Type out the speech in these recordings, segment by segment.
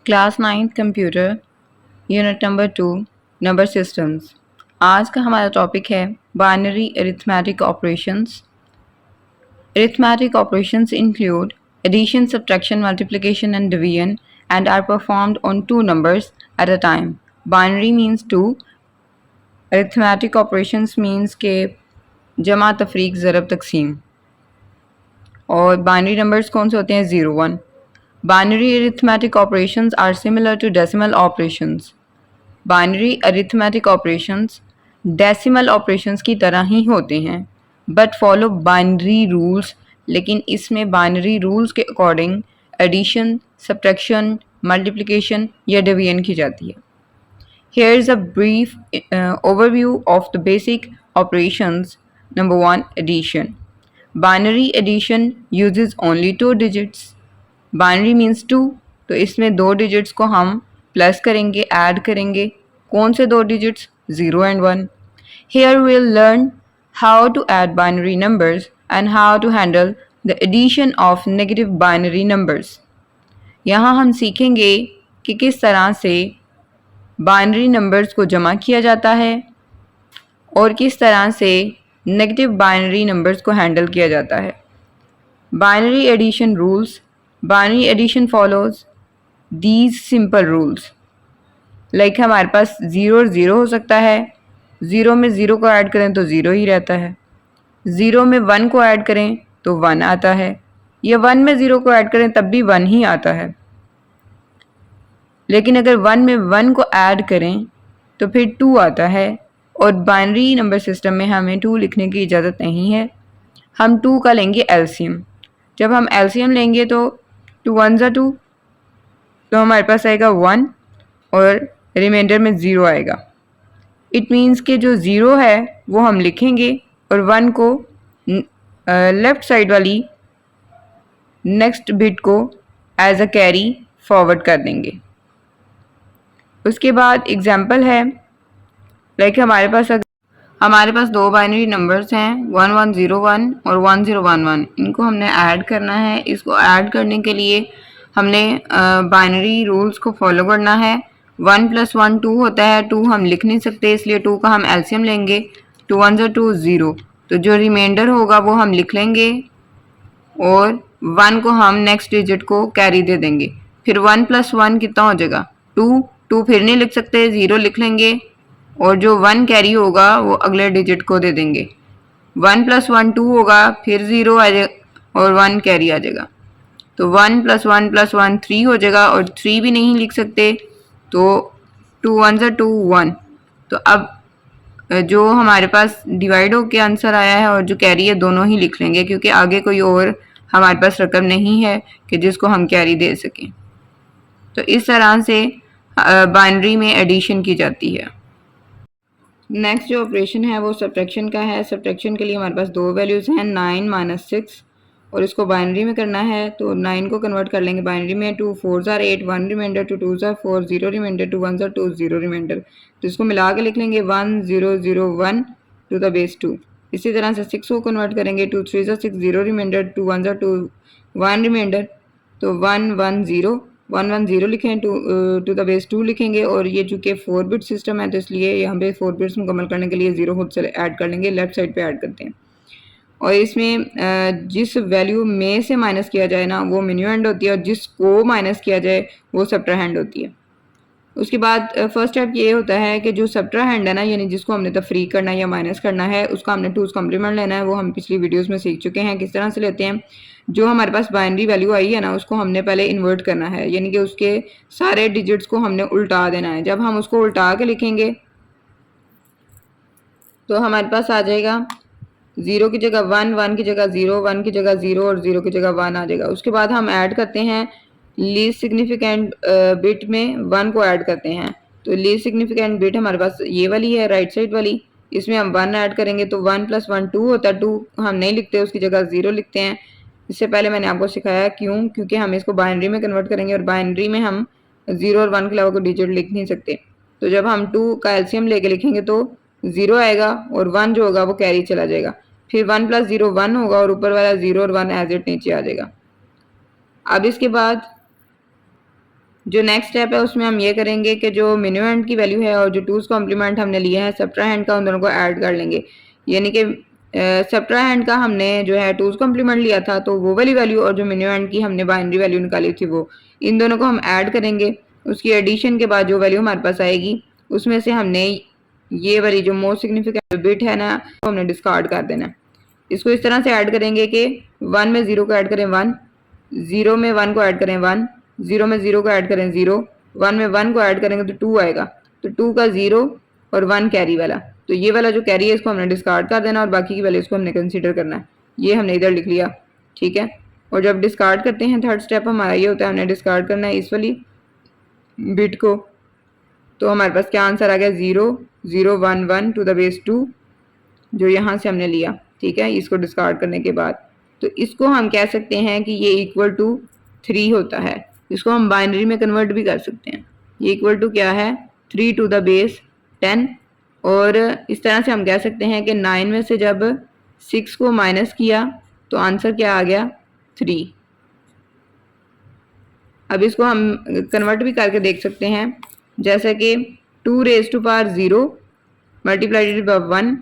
Class 9th computer unit number 2 number systems. आज का हमारा टॉपिक है binary arithmetic operations. Arithmetic operations include addition, subtraction, multiplication and division and are performed on two numbers at a time. Binary means two. Arithmetic operations means के जमा तफरीक ज़रब तकसीम। और binary numbers कौन से होते हैं? 0 1। Binary arithmetic operations are similar to decimal operations. Binary arithmetic operations decimal operations की तरह ही होते हैं बट फॉलो बाइनरी रूल्स, लेकिन इसमें बाइनरी रूल्स के अकॉर्डिंग एडिशन, सब्ट्रैक्शन, मल्टीप्लिकेशन या डिवीजन की जाती है। Here is a brief overview of the basic operations. Number 1, addition. Binary addition uses only two digits. Binary means two, तो इसमें दो डिजिट्स को हम प्लस करेंगे, ऐड करेंगे। कौन से दो digits? 0 and 1। Here we'll learn how to add binary numbers and how to handle the addition of negative binary numbers। यहाँ हम सीखेंगे कि किस तरह से बाइनरी नंबर्स को जमा किया जाता है और किस तरह से नेगेटिव बाइनरी नंबर्स को हैंडल किया जाता है। Binary addition rules. Binary addition follows these simple rules. Like हमारे पास 0 और 0 हो सकता है। 0 में 0 को ऐड करें तो 0 ही रहता है। 0 में 1 को ऐड करें तो 1 आता है, या 1 में 0 को ऐड करें तब भी 1 ही आता है। लेकिन अगर 1 में 1 को ऐड करें तो फिर 2 आता है, और बाइनरी नंबर सिस्टम में हमें 2 लिखने की इजाज़त नहीं है। हम 2 का लेंगे एलसीएम। जब हम एलसीएम लेंगे तो 2 1 ज़ा 2, तो हमारे पास आएगा 1 और रिमाइंडर में 0 आएगा। इट मीन्स कि जो 0 है वो हम लिखेंगे और 1 को लेफ़्ट साइड वाली नेक्स्ट बिट को एज अ कैरी फॉरवर्ड कर देंगे। उसके बाद एग्जांपल है, लाइक हमारे पास दो बाइनरी नंबर्स हैं 1101 और 1011। इनको हमने ऐड करना है। इसको ऐड करने के लिए हमने बाइनरी रूल्स को फॉलो करना है। 1 + 1 2 होता है। 2 हम लिख नहीं सकते, इसलिए 2 का हम एलसीएम लेंगे। 2 1 = 2 0, तो जो रिमाइंडर होगा वो हम लिख लेंगे और 1 को हम नेक्स्ट डिजिट को कैरी दे देंगे। फिर 1 + 1 कितना हो जाएगा? 2। 2 फिर नहीं लिख सकते, 0 लिख लेंगे और जो 1 कैरी होगा वो अगले डिजिट को दे देंगे। 1 + 1 2 होगा, फिर 0 आ जाएगा और 1 कैरी आ जाएगा। तो 1 + 1 + 1 3 हो जाएगा, और 3 भी नहीं लिख सकते, तो 2 1 = 2 1। तो अब जो हमारे पास डिवाइड होके आंसर आया है और जो कैरी है दोनों ही लिख लेंगे, क्योंकि आगे कोई और हमारे पास रकम नहीं है कि जिसको हम कैरी दे सकें। तो इस तरह से बाइनरी में एडिशन की जाती है। नेक्स्ट जो ऑपरेशन है वो सब्ट्रैक्शन का है। सब्ट्रैक्शन के लिए हमारे पास दो वैल्यूज़ हैं 9 - 6, और इसको बाइनरी में करना है तो 9 को कन्वर्ट कर लेंगे बाइनरी में। 2 4 = 8, 1 रिमाइंडर, 2 2 = 4, 0 रिमाइंडर, 2 1 = 2 0 रिमाइंडर। तो इसको मिला के लिख लेंगे 1 0 0 1 टू द बेस 2। इसी तरह से 6 को कन्वर्ट करेंगे। 2 3 = 6, 0 रिमाइंडर, 2 1 = 2 1 रिमाइंडर, तो 1 1 0 1 1 0 लिखें, टू द बेस 2 लिखेंगे। और ये चूँकि 4 बिट सिस्टम है तो इसलिए यहाँ पे 4 बिट्स मुकम्मल करने के लिए 0 खुद से ऐड कर लेंगे, लेफ्ट साइड पे ऐड करते हैं। और इसमें जिस वैल्यू में से माइनस किया जाए ना वो मिन्यूएंड होती है, और जिसको माइनस किया जाए वो सब्ट्राहैंड होती है। उसके बाद फर्स्ट स्टेप ये होता है कि जो सब्ट्राहैंड है ना, यानी जिसको हमने तफरीक करना है या माइनस करना है, उसका हमने 2's कॉम्प्लीमेंट लेना है। वो हम पिछली वीडियोस में सीख चुके हैं किस तरह से लेते हैं। जो हमारे पास बाइनरी वैल्यू आई है ना, उसको हमने पहले इन्वर्ट करना है, यानी कि उसके सारे डिजिट्स को हमने उल्टा देना है। जब हम उसको उल्टा के लिखेंगे तो हमारे पास आ जाएगा 0 की जगह 1, 1 की जगह 0, 1 की जगह 0 और 0 की जगह 1 आ जाएगा। उसके बाद हम ऐड करते हैं लीस्ट सिग्निफिकेंट बिट में 1 को ऐड करते हैं। तो लीस्ट सिग्निफिकेंट बिट हमारे पास ये वाली है, राइट साइड वाली। इसमें हम 1 ऐड करेंगे तो 1 + 1 2 होता है। 2 हम नहीं लिखते, उसकी जगह 0 लिखते हैं। इससे पहले मैंने आपको सिखाया क्यों, क्योंकि हम इसको बाइनरी में कन्वर्ट करेंगे और बाइनरी में हम 0 और 1 के अलावा कोई डिजिट लिख नहीं सकते। तो जब हम 2 का एलसीएम लेके लिखेंगे तो 0 आएगा और 1 जो होगा वो कैरी चला जाएगा। फिर 1 + 0 1 होगा और ऊपर वाला 0 और 1 एज इट नीचे आ जाएगा। अब इसके बाद जो नेक्स्ट स्टेप है उसमें हम ये करेंगे कि जो मिन्यूएंड की वैल्यू है और जो टूज कॉम्प्लीमेंट हमने लिया है सब्ट्राहैंड का, उन दोनों को ऐड कर लेंगे। यानी कि सब्ट्राहैंड का हमने जो है टूज कॉम्प्लीमेंट लिया था, तो वो वाली वैल्यू और जो मिन्यूएंड की हमने बाइनरी वैल्यू निकाली थी वो, इन दोनों को हम ऐड करेंगे। उसकी एडिशन के बाद जो वैल्यू हमारे पास आएगी उसमें से हमने ये वाली जो मोस्ट सिग्निफिकेंट बिट है ना, वो हमने डिस्कार्ड कर देना। इसको इस तरह से ऐड करेंगे कि 1 में 0 को ऐड करें 1, 0 में 1 को ऐड करें 1, 0 में 0 को ऐड करें 0, 1 में 1 को ऐड करेंगे तो 2 आएगा। तो 2 का 0 और 1 कैरी वाला, तो ये वाला जो कैरी है इसको हमने डिस्कार्ड कर देना और बाकी की वैल्यूज को हमने कंसीडर करना है। ये हमने इधर लिख लिया, ठीक है। और जब डिस्कार्ड करते हैं थर्ड स्टेप हमारा ये होता है, हमने डिस्कार्ड करना है इस वाली बिट को। तो हमारे पास क्या आंसर आ गया, 0 0 1 1 टू द बेस 2, जो यहाँ से हमने लिया, ठीक है, इसको डिस्कार्ड करने के बाद। तो इसको हम कह सकते हैं कि ये इक्वल टू 3 होता है। इसको हम बाइनरी में कन्वर्ट भी कर सकते हैं। ये इक्वल टू क्या है, 3 टू द बेस 10। और इस तरह से हम कह सकते हैं कि 9 में से जब 6 को माइनस किया तो आंसर क्या आ गया, 3। अब इसको हम कन्वर्ट भी करके देख सकते हैं, जैसे कि 2 raise to power 0 multiplied by 1,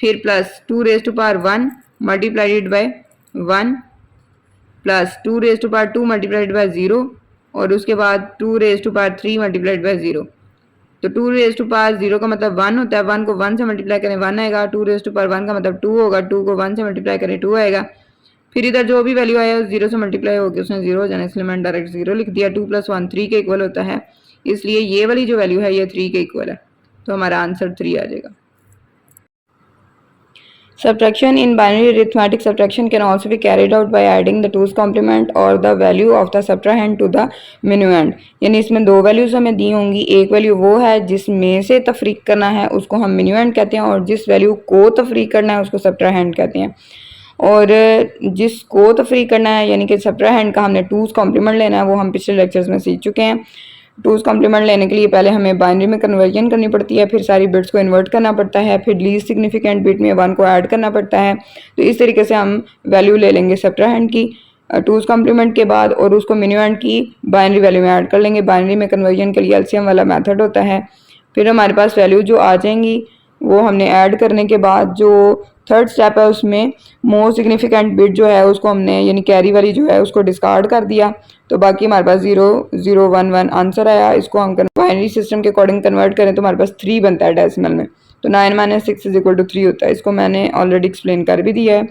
फिर plus 2 raise to power 1 multiplied by 1, plus 2 raise to power 2 multiplied by 0, और उसके बाद 2 raise to power 3 multiplied by 0। तो 2 रेज टू पावर 0 का मतलब 1 होता है, 1 को 1 से मल्टीप्लाई करें 1 आएगा, 2 रेज टू पावर 1 का मतलब 2 होगा, 2 को 1 से मल्टीप्लाई करें 2 आएगा। फिर इधर जो भी वैल्यू आया 0 से मल्टीप्लाई होकर उसने 0 हो जाना, इसलिए मैंने डायरेक्ट 0 लिख दिया। 2 + 1 3 के इक्वल होता है, इसलिए ये वाली जो वैल्यू है ये 3 के इक्वल है, तो हमारा आंसर 3 आ जाएगा। Subtraction in binary arithmetic subtraction can also be carried out by adding the 2's complement or the value of the subtrahend to the minuend। यानी इसमें दो वैल्यूज हमें दी होंगी, एक वैल्यू वो है जिसमें से तफरीक करना है उसको हम minuend कहते हैं, और जिस वैल्यू को तफरीक करना है उसको subtrahend कहते हैं। और जिसको तफरीक करना है यानी कि subtrahend का हमने 2's complement लेना है, वो हम पिछले लेक्चर्स में सीख चुके हैं। 2's कॉम्प्लीमेंट लेने के लिए पहले हमें बाइनरी में कन्वर्जन करनी पड़ती है, फिर सारी बिट्स को इन्वर्ट करना पड़ता है, फिर लीस्ट सिग्निफिकेंट बिट में 1 को ऐड करना पड़ता है। तो इस तरीके से हम वैल्यू ले लेंगे सब्ट्राहैंड की 2's कॉम्प्लीमेंट के बाद, और उसको मिन्यूएंड की बाइनरी वैल्यू में ऐड कर लेंगे। बाइनरी में कन्वर्जन के लिए एलसीएम वाला मेथड होता है। फिर हमारे पास वैल्यू जो आ जाएंगी वो हमने ऐड करने के बाद जो थर्ड स्टेप है उसमें मोस्ट सिग्निफिकेंट बिट जो है उसको हमने यानी कैरी वाली जो है उसको डिस्कार्ड कर दिया, तो बाकी हमारे पास 0 0 1 1 आंसर आया। इसको हम बाइनरी सिस्टम के अकॉर्डिंग कन्वर्ट करें तो हमारे पास 3 बनता है डेसिमल में, तो 9 - 6 = 3 होता है। इसको मैंने ऑलरेडी एक्सप्लेन कर भी दिया है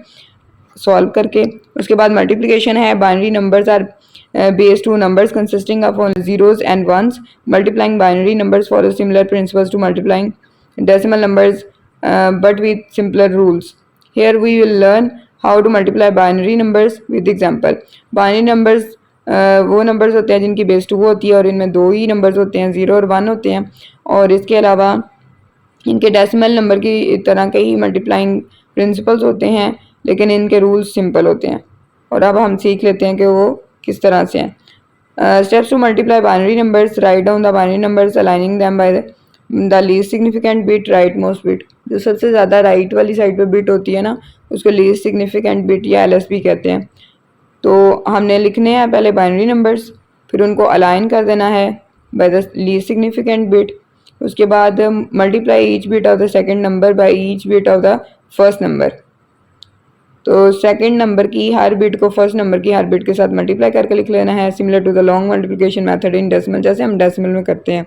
सॉल्व करके। उसके बाद मल्टीप्लिकेशन है, binary numbers are base 2 numbers consisting of only zeros and ones. Multiplying binary numbers follows similar principles to multiplying decimal numbers, but with simpler rules. Here we will learn how to multiply binary numbers with example. Binary numbers वो numbers होते हैं जिनकी base 2 होती है और इनमें दो ही numbers होते हैं, 0 और 1 होते हैं, और इसके अलावा इनके डेसिमल नंबर की तरह के ही मल्टीप्लाइंग प्रिंसिपल्स होते हैं, लेकिन इनके रूल्स सिंपल होते हैं। और अब हम सीख लेते हैं कि वो किस तरह से हैं। Steps to multiply binary numbers, write down the binary numbers aligning them by the least significant bit, right most bit. जो सबसे ज़्यादा राइट वाली साइड पे बिट होती है ना उसको लीस्ट सिग्निफिकेंट बिट या एलएसबी कहते हैं। तो हमने लिखने हैं पहले बाइनरी नंबर्स, फिर उनको अलाइन कर देना है by the least significant bit. उसके बाद multiply each bit of the second number by each bit of the first number. तो सेकंड नंबर की हर बिट को फर्स्ट नंबर की हर बिट के साथ मल्टीप्लाई करके लिख लेना है, similar to the long multiplication method in decimal, जैसे हम डेसिमल में करते हैं।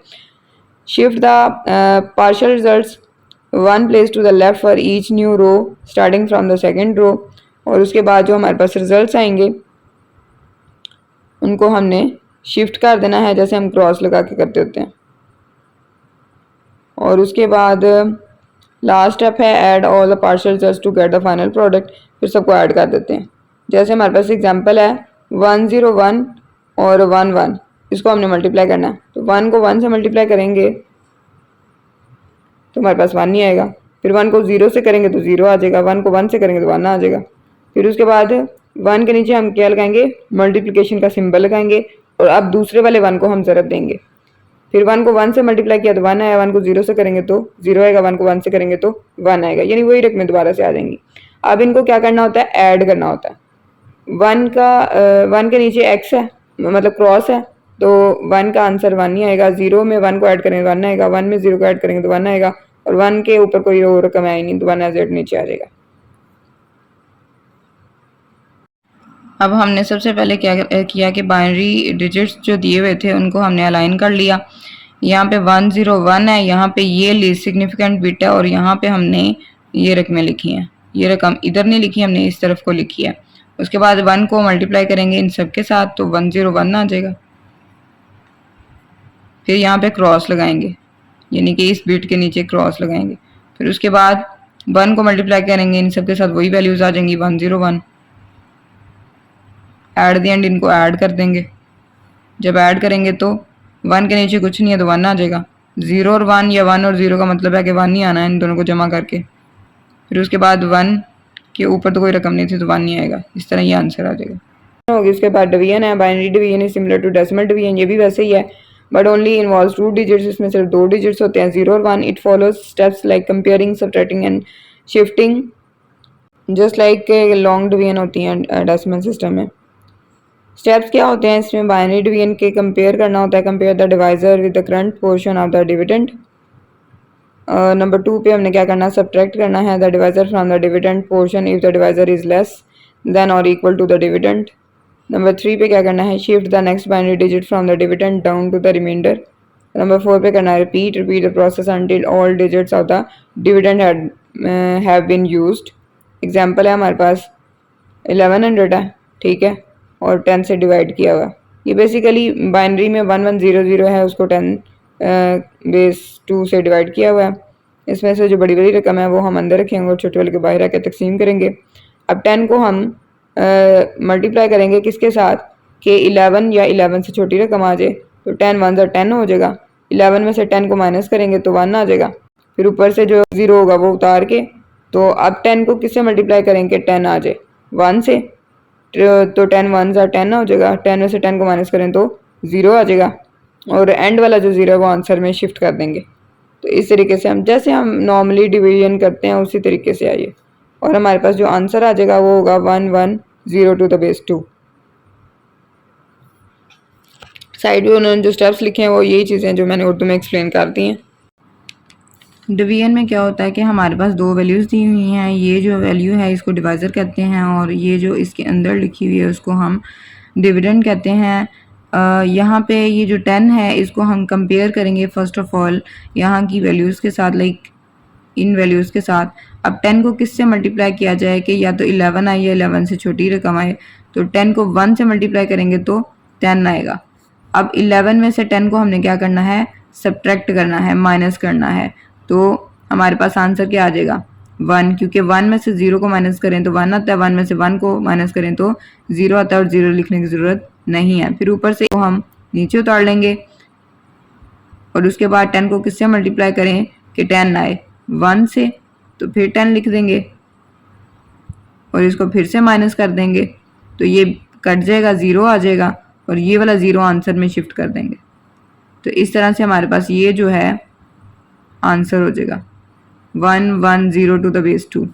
Shift the partial results 1 place to the left for each new row starting from the second row. और उसके बाद जो हमारे पास रिजल्ट्स आएंगे उनको हमने शिफ्ट कर देना है, जैसे हम क्रॉस लगा के करते होते हैं। और उसके बाद लास्ट स्टेप है add all the partial results to get the final product. फिर सबको ऐड कर देते हैं। जैसे हमारे पास एग्जांपल है 101 और 11, इसको हमने मल्टीप्लाई करना है, तो 1 को 1 से मल्टीप्लाई करेंगे तो हमारे पास 1 नहीं आएगा। फिर 1 को 0 से करेंगे तो 0 आ जाएगा, 1 को 1 से करेंगे तो 1 आ जाएगा। फिर उसके बाद 1 के नीचे हम क्या लगाएंगे, मल्टीप्लिकेशन का सिंबल लगाएंगे, और अब दूसरे वाले 1 को हम ज़रब देंगे। फिर 1 को 1 से मल्टीप्लाई किया तो 1 आया, 1 को 0 से करेंगे तो 0 आएगा, 1 को 1 से करेंगे तो 1 आएगा, यानी वही रकमें दोबारा से आ जाएंगी। अब इनको क्या करना होता है, ऐड करना होता है। 1 के नीचे x है मतलब क्रॉस है, तो 1 का आंसर 1 ही आएगा। 0 में 1 को ऐड करेंगे 1 आएगा, 1 में 0 को ऐड करेंगे तो 1 आएगा, और 1 के ऊपर कोई और रकम आई नहीं तो 1 एज इट नीचे आ जाएगा। अब हमने सबसे पहले क्या किया कि बाइनरी डिजिट्स जो दिए हुए थे उनको हमने अलाइन कर लिया। यहाँ पे 101 है, यहाँ पे ये लीस्ट सिग्निफिकेंट बिट है, और यहाँ पे हमने ये रकमें लिखी हैं। ये रकम इधर नहीं लिखी, हमने इस तरफ को लिखी है। उसके बाद 1 को मल्टीप्लाई करेंगे इन सब के साथ तो 101 आ जाएगा। फिर यहाँ पे क्रॉस लगाएंगे, यानी कि इस बिट के नीचे क्रॉस लगाएंगे। फिर उसके बाद 1 को मल्टीप्लाई करेंगे इन सब के साथ, वही वैल्यूज आ जाएंगी 101। एट द एंड इनको ऐड कर देंगे। जब ऐड करेंगे तो 1 के नीचे कुछ नहीं है तो 1 आ जाएगा। 0 और 1 या 1 और 0 का मतलब है कि 1 ही आना है इन दोनों को जमा करके। फिर उसके बाद 1 के ऊपर तो कोई रकम नहीं थी तो 1 नहीं आएगा। इस तरह ये आंसर आ जाएगा। होगी उसके बाद डिवीजन है, binary division is similar to decimal division, ये भी वैसे ही है बट ओनली इन्वॉल्व्स 2 डिजिट्स, इसमें सिर्फ 2 डिजिट्स होते हैं 0 और 1। It follows steps like comparing, subtracting and shifting just like long division होती हैं डेसिमल सिस्टम में। स्टेप्स क्या होते हैं इसमें? बाइनरी डिवीजन के कंपेयर करना होता है, compare the divisor with the current portion of the dividend. Number 2 पे हमने क्या करना है? सब्ट्रैक्ट करना है the divisor from the dividend portion if the divisor is less than और equal to the dividend. Number 3 पे क्या करना है? Shift the next binary digit from the dividend down to the remainder. Number 4 पे करना है repeat the process until all digits of the dividend have been used. Example है हमारे पास 1100 है, ठीक है, और 10 से डिवाइड किया हुआ। ये बेसिकली बाइनरी में 1100 है, उसको 10 बेस 2 से डिवाइड किया हुआ है। इसमें से जो बड़ी बड़ी रकम है वो हम अंदर रखेंगे और छोटे वाले के बाहर आके तकसीम करेंगे। अब 10 को हम मल्टीप्लाई करेंगे किसके साथ कि 11 या 11 से छोटी रकम आ जाए तो 10 1 10 हो जाएगा। 11 में से 10 को माइनस करेंगे तो 1 आ जाएगा। फिर ऊपर से जो 0 होगा वो उतार के, तो अब 10 को किससे मल्टीप्लाई करेंगे? 10 आ जाए 1 से, तो 10 1 10 हो जाएगा। 10 में से 10 को माइनस करें तो 0 आ जाएगा, और एंड वाला जो 0 है वो आंसर में शिफ्ट कर देंगे। तो इस तरीके से हम जैसे हम नॉर्मली डिवीजन करते हैं उसी तरीके से आइए, और हमारे पास जो आंसर आ जाएगा वो होगा 1102 टू द बेस 2। साइड में उन्होंने जो स्टेप्स लिखे हैं वो यही चीज़ें जो मैंने उर्दू में एक्सप्लेन कर दी हैं। डिवीजन में क्या होता है कि हमारे पास 2 वैल्यूज़ दी हुई हैं, ये जो वैल्यू है इसको डिवाइज़र कहते हैं, और ये जो इसके अंदर लिखी हुई है उसको हम डिविडेंड कहते हैं। यहाँ पे ये जो 10 है इसको हम कंपेयर करेंगे फ़र्स्ट ऑफ़ ऑल यहाँ की वैल्यूज़ के साथ, लाइक इन वैल्यूज़ के साथ। अब 10 को किससे मल्टीप्लाई किया जाए कि या तो 11 आए या 11 से छोटी रकम आए, तो 10 को 1 से मल्टीप्लाई करेंगे तो 10 आएगा। अब 11 में से 10 को हमने क्या करना है? सब्ट्रैक्ट करना है, माइनस करना है, तो हमारे पास आंसर क्या आ जाएगा? 1, क्योंकि 1 में से 0 को माइनस करें तो 1 आता है, 1 में से 1 को माइनस करें तो 0 आता है, और 0 लिखने की ज़रूरत नहीं है। फिर ऊपर से हम नीचे उतार लेंगे, और उसके बाद 10 को किससे मल्टीप्लाई करें कि 10 आए 1 से, तो फिर 10 लिख देंगे और इसको फिर से माइनस कर देंगे तो ये कट जाएगा, 0 आ जाएगा, और ये वाला 0 आंसर में शिफ्ट कर देंगे। तो इस तरह से हमारे पास ये जो है आंसर हो जाएगा 1102 टू द बेस 2।